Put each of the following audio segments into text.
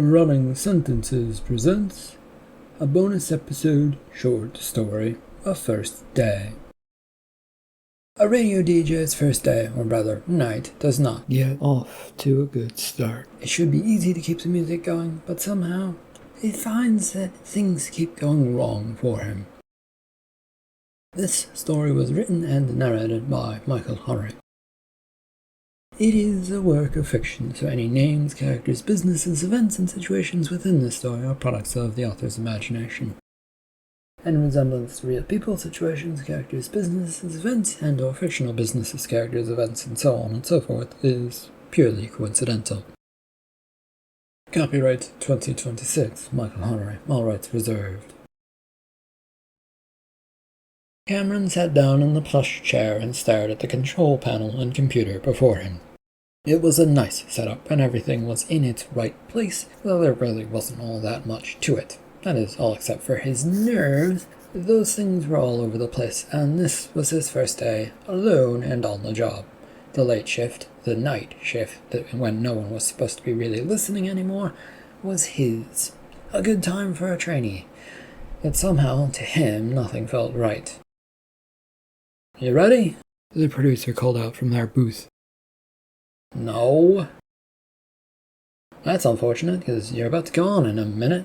Running Sentences presents a bonus episode short story, A First Day. A radio DJ's first day, or rather night, does not get off to a good start. It should be easy to keep the music going, but somehow he finds that things keep going wrong for him. This story was written and narrated by Michael Hunry. It is a work of fiction, so any names, characters, businesses, events, and situations within this story are products of the author's imagination. Any resemblance to real people, situations, characters, businesses, events, and or fictional businesses, characters, events, and so on and so forth is purely coincidental. Copyright 2026, Michael Hunry, all rights reserved. Cameron sat down in the plush chair and stared at the control panel and computer before him. It was a nice setup, and everything was in its right place, though there really wasn't all that much to it. That is, all except for his nerves. Those things were all over the place, and this was his first day, alone and on the job. The late shift, the night shift, when no one was supposed to be really listening anymore, was his. A good time for a trainee. Yet somehow, to him, nothing felt right. "You ready?" the producer called out from their booth. "No." "That's unfortunate, because you're about to go on in a minute."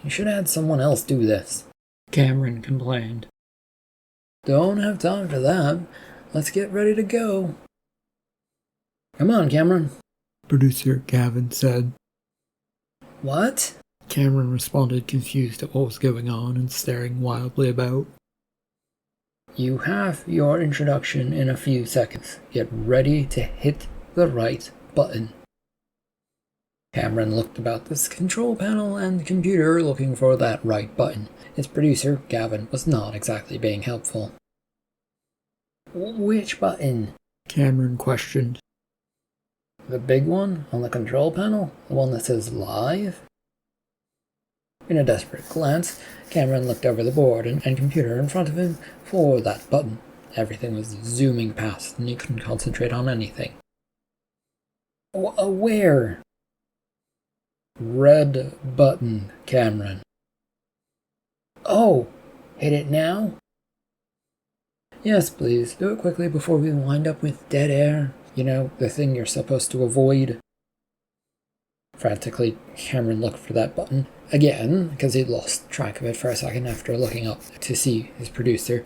"You should have had someone else do this," Cameron complained. "Don't have time for that. Let's get ready to go." "Come on, Cameron," producer Gavin said. "What?" Cameron responded, confused at what was going on and staring wildly about. "You have your introduction in a few seconds. Get ready to hit the right button." Cameron looked about this control panel and computer looking for that right button. His producer, Gavin, was not exactly being helpful. "Which button?" Cameron questioned. "The big one on the control panel? The one that says live?" In a desperate glance, Cameron looked over the board and computer in front of him for that button. Everything was zooming past, and he couldn't concentrate on anything. Where?" "Red button, Cameron." "Oh, hit it now?" "Yes, please. Do it quickly before we wind up with dead air. You know, the thing you're supposed to avoid." Frantically, Cameron looked for that button again, because he'd lost track of it for a second after looking up to see his producer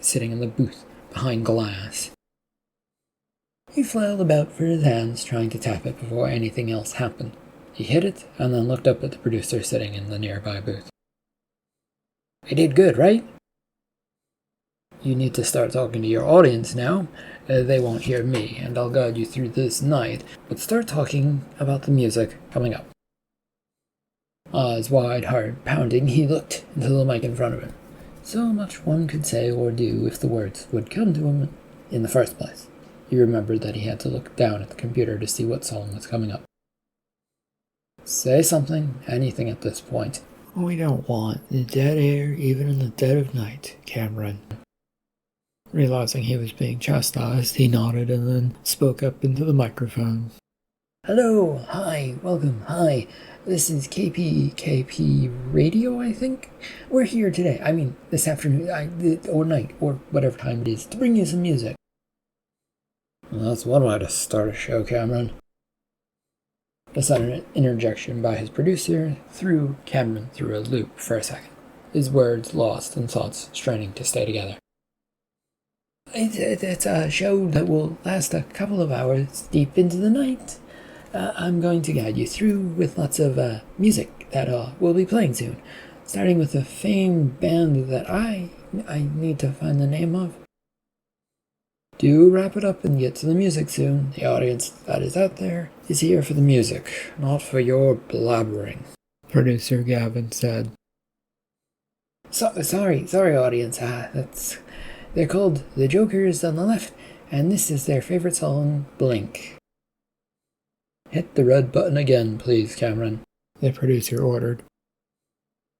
sitting in the booth behind glass. He flailed about for his hands, trying to tap it before anything else happened. He hit it, and then looked up at the producer sitting in the nearby booth. "I did good, right?" "You need to start talking to your audience now. They won't hear me, and I'll guide you through this night, but start talking about the music coming up." Eyes wide, heart pounding, he looked into the mic in front of him. So much one could say or do if the words would come to him in the first place. He remembered that he had to look down at the computer to see what song was coming up. "Say something, anything at this point." "We don't want the dead air even in the dead of night, Cameron." Realizing he was being chastised, he nodded and then spoke up into the microphone. "Hello, hi, welcome, hi. This is KP Radio, I think. We're here today, this afternoon, or night, or whatever time it is, to bring you some music." "Well, that's one way to start a show, Cameron." A sudden interjection by his producer threw Cameron through a loop for a second, his words lost and thoughts straining to stay together. It's a show that will last a couple of hours deep into the night. I'm going to guide you through with lots of music that will be playing soon, starting with a famed band that I need to find the name of. Do wrap it up and get to the music soon. The audience that is out there is here for the music, not for your blabbering," producer Gavin said. Sorry, audience. They're called The Jokers on the left, and this is their favorite song, Blink." "Hit the red button again, please, Cameron," the producer ordered.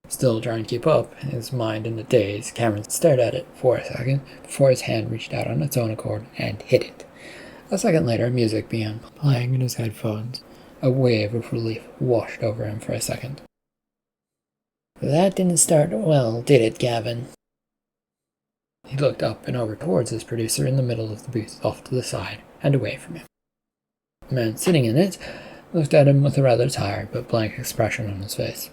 Still trying to keep up, his mind in a daze, Cameron stared at it for a second before his hand reached out on its own accord and hit it. A second later, music began playing in his headphones. A wave of relief washed over him for a second. That didn't start well, did it, Gavin? He looked up and over towards his producer in the middle of the booth, off to the side, and away from him. The man sitting in it looked at him with a rather tired but blank expression on his face.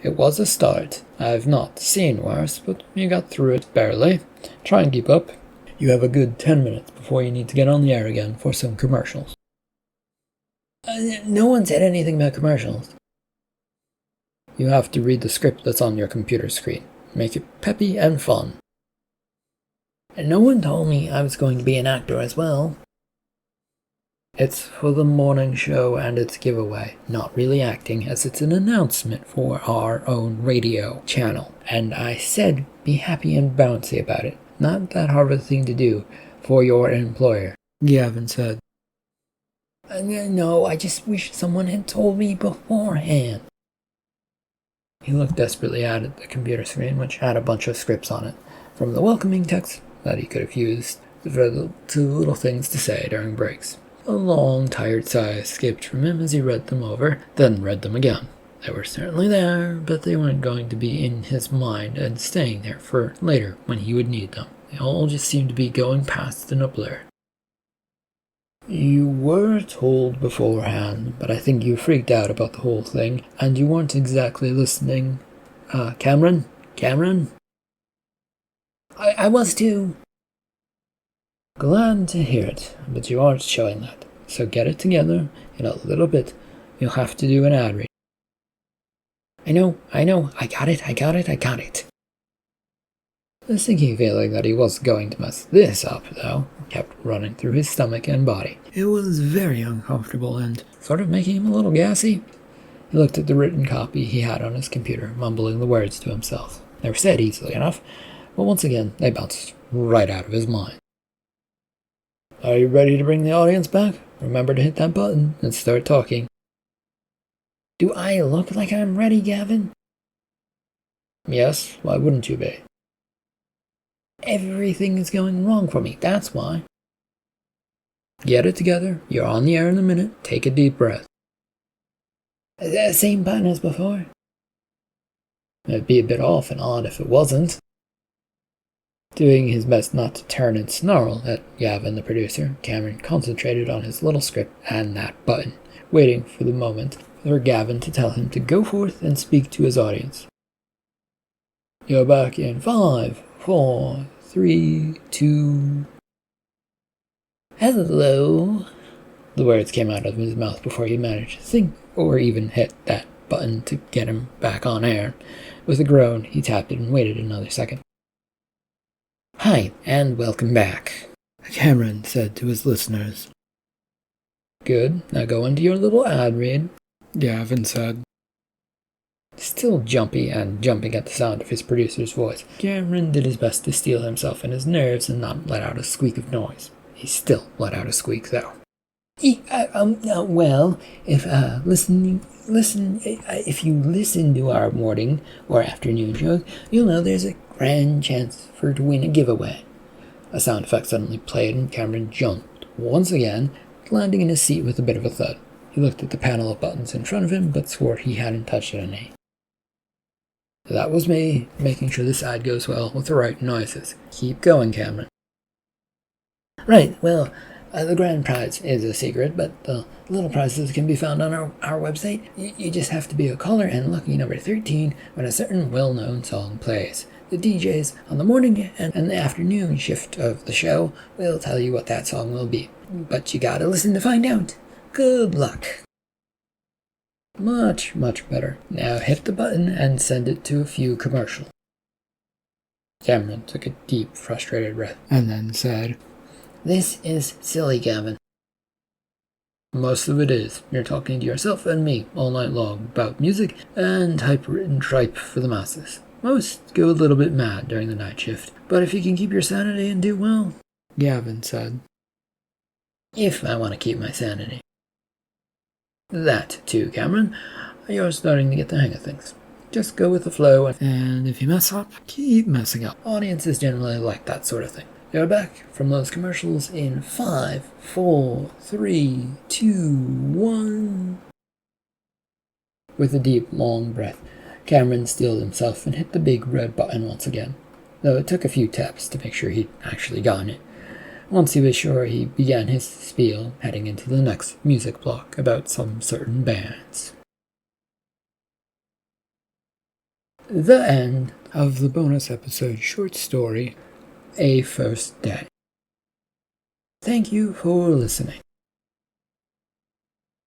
It was a start. I've not seen worse, but you got through it barely. Try and keep up. You have a good 10 minutes before you need to get on the air again for some commercials. No one said anything about commercials. You have to read the script that's on your computer screen. Make it peppy and fun. And no one told me I was going to be an actor as well. It's for the morning show and it's giveaway, not really acting, as it's an announcement for our own radio channel. And I said be happy and bouncy about it. Not that hard of a thing to do for your employer, Gavin said. No, I just wish someone had told me beforehand. He looked desperately at the computer screen, which had a bunch of scripts on it, from the welcoming text that he could have used to little things to say during breaks. A long, tired sigh escaped from him as he read them over, then read them again. They were certainly there, but they weren't going to be in his mind and staying there for later when he would need them. They all just seemed to be going past in a blur. You were told beforehand, but I think you freaked out about the whole thing, and you weren't exactly listening. Cameron? I was too. Glad to hear it, but you aren't showing that. So get it together. In a little bit, you'll have to do an ad read. I know. I got it. The sinking feeling that he was going to mess this up, though, kept running through his stomach and body. It was very uncomfortable and sort of making him a little gassy. He looked at the written copy he had on his computer, mumbling the words to himself. They were said easily enough, but once again they bounced right out of his mind. Are you ready to bring the audience back? Remember to hit that button and start talking. Do I look like I'm ready, Gavin? Yes, why wouldn't you be? Everything is going wrong for me, that's why. Get it together, you're on the air in a minute, take a deep breath. Same button as before? It'd be a bit off and odd if it wasn't. Doing his best not to turn and snarl at Gavin the producer, Cameron concentrated on his little script and that button, waiting for the moment for Gavin to tell him to go forth and speak to his audience. You're back in 5, 4, 3, 2... Hello. The words came out of his mouth before he managed to think or even hit that button to get him back on air. With a groan, he tapped it and waited another second. Hi, and welcome back, Cameron said to his listeners. Good, now go into your little ad read, Gavin said. Still jumpy and jumping at the sound of his producer's voice, Cameron did his best to steel himself and his nerves and not let out a squeak of noise. He still let out a squeak, though. Well, if you listen to our morning or afternoon shows, you'll know there's a grand chance to win a giveaway. A sound effect suddenly played and Cameron jumped once again, landing in his seat with a bit of a thud. He looked at the panel of buttons in front of him, but swore he hadn't touched any. That was me, making sure this ad goes well with the right noises. Keep going, Cameron. Right, well, the grand prize is a secret, but the little prizes can be found on our website. You just have to be a caller and lucky number 13 when a certain well-known song plays. The DJs on the morning and the afternoon shift of the show will tell you what that song will be. But you gotta listen to find out. Good luck. Much, much better. Now hit the button and send it to a few commercials. Cameron took a deep, frustrated breath and then said, This is silly, Gavin. Most of it is. You're talking to yourself and me all night long about music and typewritten tripe for the masses. Most go a little bit mad during the night shift, but if you can keep your sanity and do well, Gavin said. If I want to keep my sanity. That too, Cameron. You're starting to get the hang of things. Just go with the flow, and if you mess up, keep messing up. Audiences generally like that sort of thing. You're back from those commercials in 5, 4, 3, 2, 1. With a deep, long breath, Cameron steeled himself and hit the big red button once again, though it took a few taps to make sure he'd actually gotten it. Once he was sure, he began his spiel, heading into the next music block about some certain bands. The end of the bonus episode short story, A First Day. Thank you for listening.